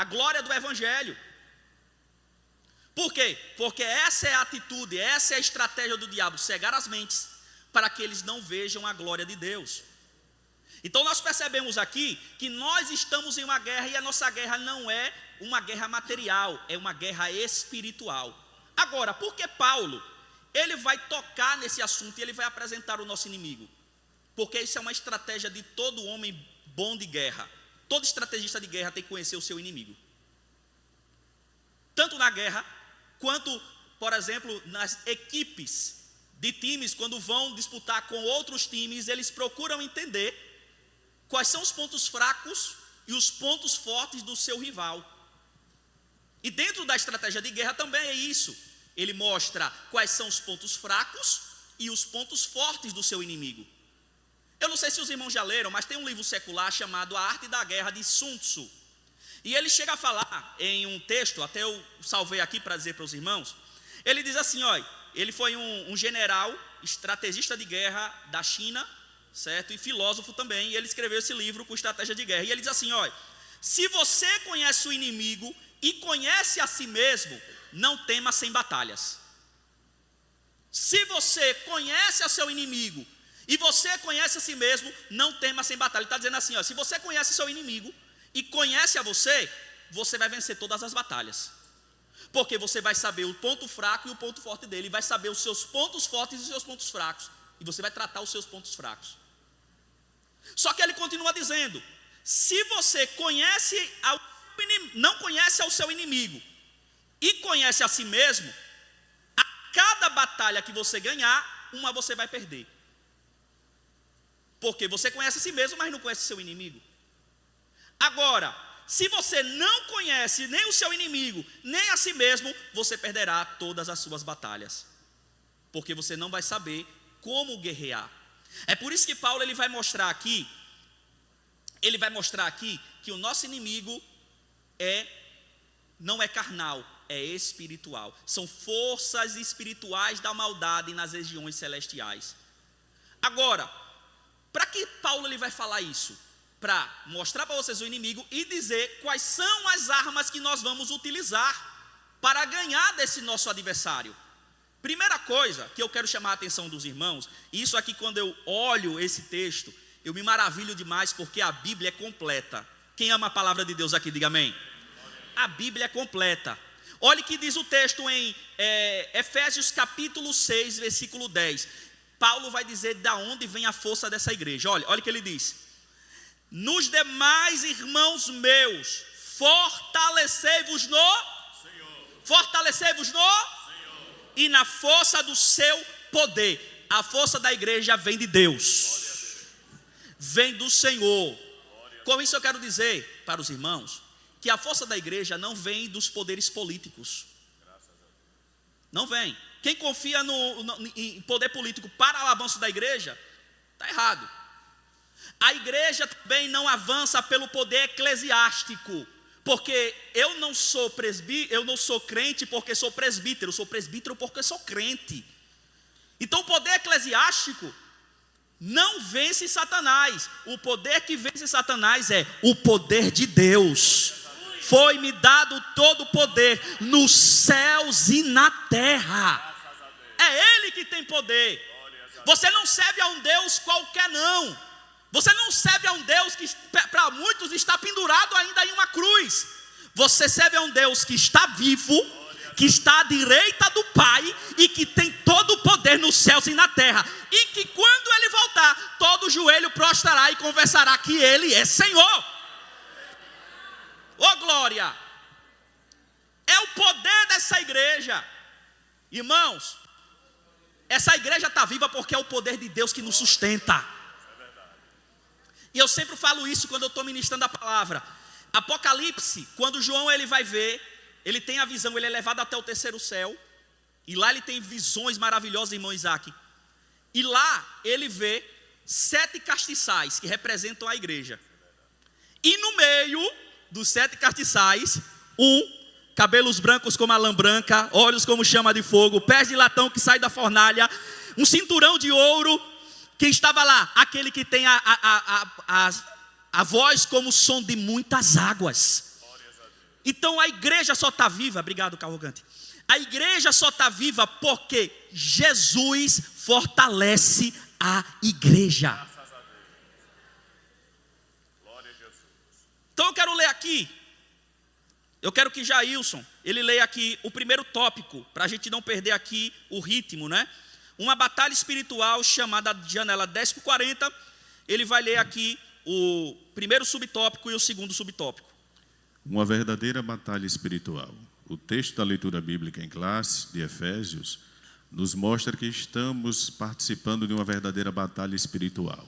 a glória do evangelho. Por quê? Porque essa é a atitude, essa é a estratégia do diabo, cegar as mentes para que eles não vejam a glória de Deus. Então nós percebemos aqui que nós estamos em uma guerra, e a nossa guerra não é uma guerra material, é uma guerra espiritual. Agora, por que Paulo, ele vai tocar nesse assunto e ele vai apresentar o nosso inimigo? Porque isso é uma estratégia de todo homem bom de guerra. Todo estrategista de guerra tem que conhecer o seu inimigo. Tanto na guerra, quanto, por exemplo, nas equipes de times, quando vão disputar com outros times, eles procuram entender quais são os pontos fracos e os pontos fortes do seu rival. E dentro da estratégia de guerra também é isso. Ele mostra quais são os pontos fracos e os pontos fortes do seu inimigo. Eu não sei se os irmãos já leram, mas tem um livro secular chamado A Arte da Guerra, de Sun Tzu. E ele chega a falar em um texto, até eu salvei aqui para dizer para os irmãos. Ele diz assim, olha, ele foi um general, estrategista de guerra da China, certo? E filósofo também, e ele escreveu esse livro com estratégia de guerra. E ele diz assim, olha, se você conhece o inimigo e conhece a si mesmo, não tema sem batalhas. Se você conhece o seu inimigo e você conhece a si mesmo, não tema sem batalha. Ele está dizendo assim, ó, se você conhece o seu inimigo e conhece a você, você vai vencer todas as batalhas. Porque você vai saber o ponto fraco e o ponto forte dele, vai saber os seus pontos fortes e os seus pontos fracos, e você vai tratar os seus pontos fracos. Só que ele continua dizendo, se você não conhece ao seu inimigo e conhece a si mesmo, a cada batalha que você ganhar, uma você vai perder. Porque você conhece a si mesmo, mas não conhece o seu inimigo. Agora, se você não conhece nem o seu inimigo, nem a si mesmo, você perderá todas as suas batalhas. Porque você não vai saber como guerrear. É por isso que Paulo ele vai mostrar aqui que o nosso inimigo não é carnal, é espiritual. São forças espirituais da maldade nas regiões celestiais. Agora, para que Paulo ele vai falar isso? Para mostrar para vocês o inimigo e dizer quais são as armas que nós vamos utilizar para ganhar desse nosso adversário. Primeira coisa que eu quero chamar a atenção dos irmãos, e isso aqui quando eu olho esse texto, eu me maravilho demais porque a Bíblia é completa. Quem ama a palavra de Deus aqui, diga amém. A Bíblia é completa. Olha o que diz o texto em Efésios capítulo 6, versículo 10. Paulo vai dizer de onde vem a força dessa igreja. Olha o que ele diz. Nos demais irmãos meus, fortalecei-vos no Senhor e na força do seu poder. A força da igreja vem de Deus, vem do Senhor. Com isso eu quero dizer para os irmãos que a força da igreja não vem dos poderes políticos. Não vem. Quem confia em poder político para o avanço da igreja, está errado. A igreja também não avança pelo poder eclesiástico, porque eu não sou crente porque sou presbítero, eu sou presbítero porque sou crente. Então o poder eclesiástico não vence Satanás. O poder que vence Satanás é o poder de Deus. Foi-me dado todo o poder nos céus e na terra. É Ele que tem poder. Você não serve a um Deus qualquer não. Você não serve a um Deus que para muitos está pendurado ainda em uma cruz. Você serve a um Deus que está vivo, que está à direita do Pai e que tem todo o poder nos céus e na terra. E que quando Ele voltar, todo joelho prostrará e confessará que Ele é Senhor. Oh glória! É o poder dessa igreja. Irmãos, essa igreja está viva porque é o poder de Deus que nos sustenta. E eu sempre falo isso quando eu estou ministrando a palavra. Apocalipse, quando João ele vai ver, ele tem a visão, ele é levado até o terceiro céu. E lá ele tem visões maravilhosas, irmão Isaac. E lá ele vê 7 castiçais que representam a igreja. E no meio dos 7 castiçais, cabelos brancos como a lã branca, olhos como chama de fogo, pés de latão que sai da fornalha, um cinturão de ouro. Quem estava lá? Aquele que tem a voz como o som de muitas águas. Então a igreja só está viva, obrigado, arrogante. A igreja só está viva porque Jesus fortalece a igreja. Então eu quero ler aqui. Eu quero que Jailson, ele leia aqui o primeiro tópico, para a gente não perder aqui o ritmo, né? Uma batalha espiritual chamada Janela 10/40. Ele vai ler aqui o primeiro subtópico e o segundo subtópico. Uma verdadeira batalha espiritual. O texto da leitura bíblica em classe, de Efésios, nos mostra que estamos participando de uma verdadeira batalha espiritual.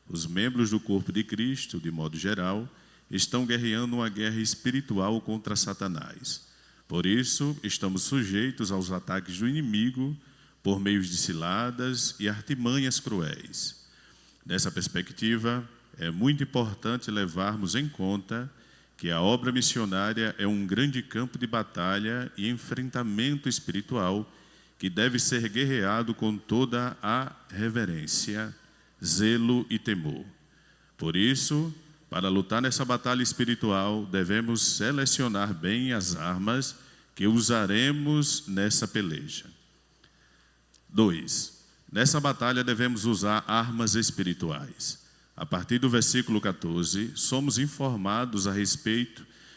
Os membros do corpo de Cristo, de modo geral, estão guerreando uma guerra espiritual contra Satanás. Por isso, estamos sujeitos aos ataques do inimigo por meio de ciladas e artimanhas cruéis. Nessa perspectiva, é muito importante levarmos em conta que a obra missionária é um grande campo de batalha e enfrentamento espiritual que deve ser guerreado com toda a reverência, zelo e temor. Por isso, para lutar nessa batalha espiritual, devemos selecionar bem as armas que usaremos nessa peleja. 2. Nessa batalha devemos usar armas espirituais. A partir do versículo 14, somos informados a respeito